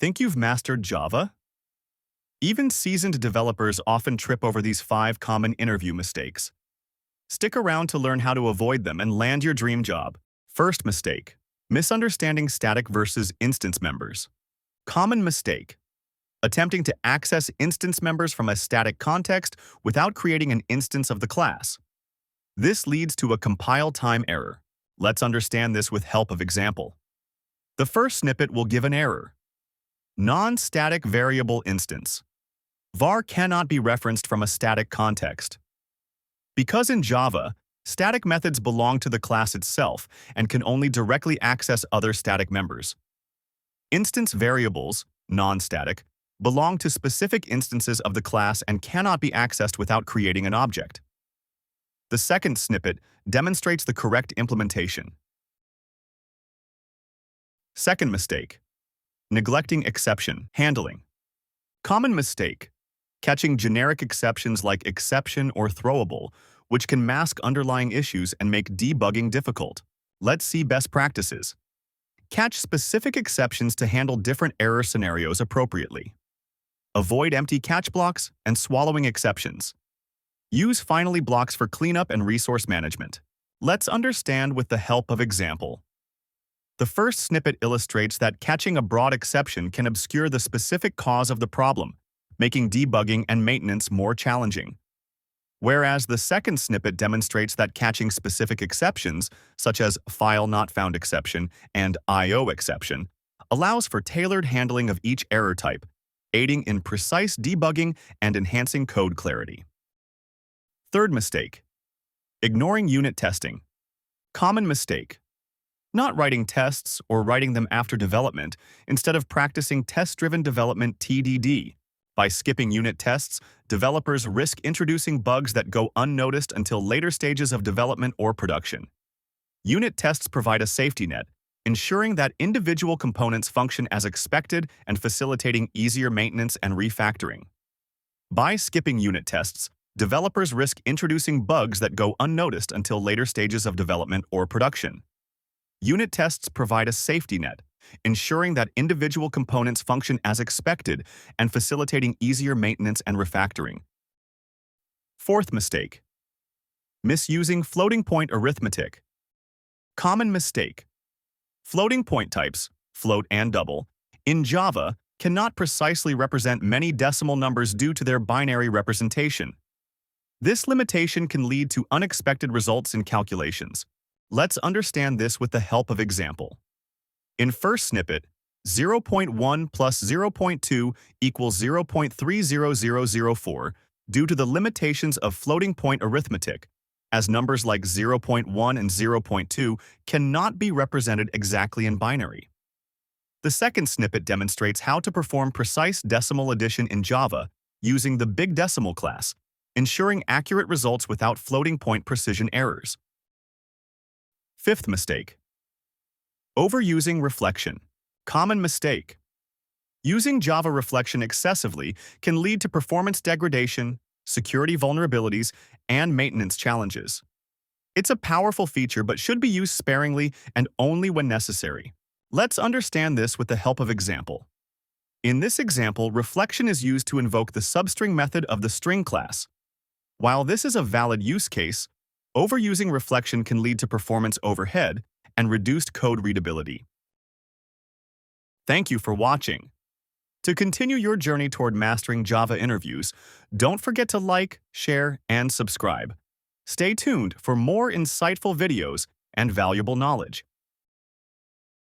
Think you've mastered Java? Even seasoned developers often trip over these 5 common interview mistakes. Stick around to learn how to avoid them and land your dream job. First mistake: misunderstanding static versus instance members. Common mistake: attempting to access instance members from a static context without creating an instance of the class. This leads to a compile time error. Let's understand this with help of example. The first snippet will give an error. Non-static variable instance. var cannot be referenced from a static context. Because in Java, static methods belong to the class itself and can only directly access other static members. Instance variables, non-static, belong to specific instances of the class and cannot be accessed without creating an object. The second snippet demonstrates the correct implementation. Second mistake: neglecting exception handling. Common mistake: catching generic exceptions like exception or throwable, which can mask underlying issues and make debugging difficult. Let's see best practices. Catch specific exceptions to handle different error scenarios appropriately. Avoid empty catch blocks and swallowing exceptions. Use finally blocks for cleanup and resource management. Let's understand with the help of example. The first snippet illustrates that catching a broad exception can obscure the specific cause of the problem, making debugging and maintenance more challenging. Whereas the second snippet demonstrates that catching specific exceptions, such as file not found exception and I/O exception, allows for tailored handling of each error type, aiding in precise debugging and enhancing code clarity. Third mistake: ignoring unit testing. Common mistake: not writing tests or writing them after development instead of practicing test-driven development (TDD). By skipping unit tests, developers risk introducing bugs that go unnoticed until later stages of development or production. Unit tests provide a safety net, ensuring that individual components function as expected and facilitating easier maintenance and refactoring. By skipping unit tests, developers risk introducing bugs that go unnoticed until later stages of development or production. Unit tests provide a safety net, ensuring that individual components function as expected and facilitating easier maintenance and refactoring. Fourth mistake: misusing floating point arithmetic. Common mistake: floating point types, float and double, in Java cannot precisely represent many decimal numbers due to their binary representation. This limitation can lead to unexpected results in calculations. Let's understand this with the help of example. In first snippet, 0.1 plus 0.2 equals 0.30004 due to the limitations of floating point arithmetic, as numbers like 0.1 and 0.2 cannot be represented exactly in binary. The second snippet demonstrates how to perform precise decimal addition in Java using the big decimal class, ensuring accurate results without floating point precision errors. Fifth mistake: overusing reflection. Common mistake: using Java reflection excessively can lead to performance degradation, security vulnerabilities, and maintenance challenges. It's a powerful feature but should be used sparingly and only when necessary. Let's understand this with the help of example. In this example, reflection is used to invoke the substring method of the string class. While this is a valid use case, overusing reflection can lead to performance overhead and reduced code readability. Thank you for watching. To continue your journey toward mastering Java interviews, don't forget to like, share, and subscribe. Stay tuned for more insightful videos and valuable knowledge.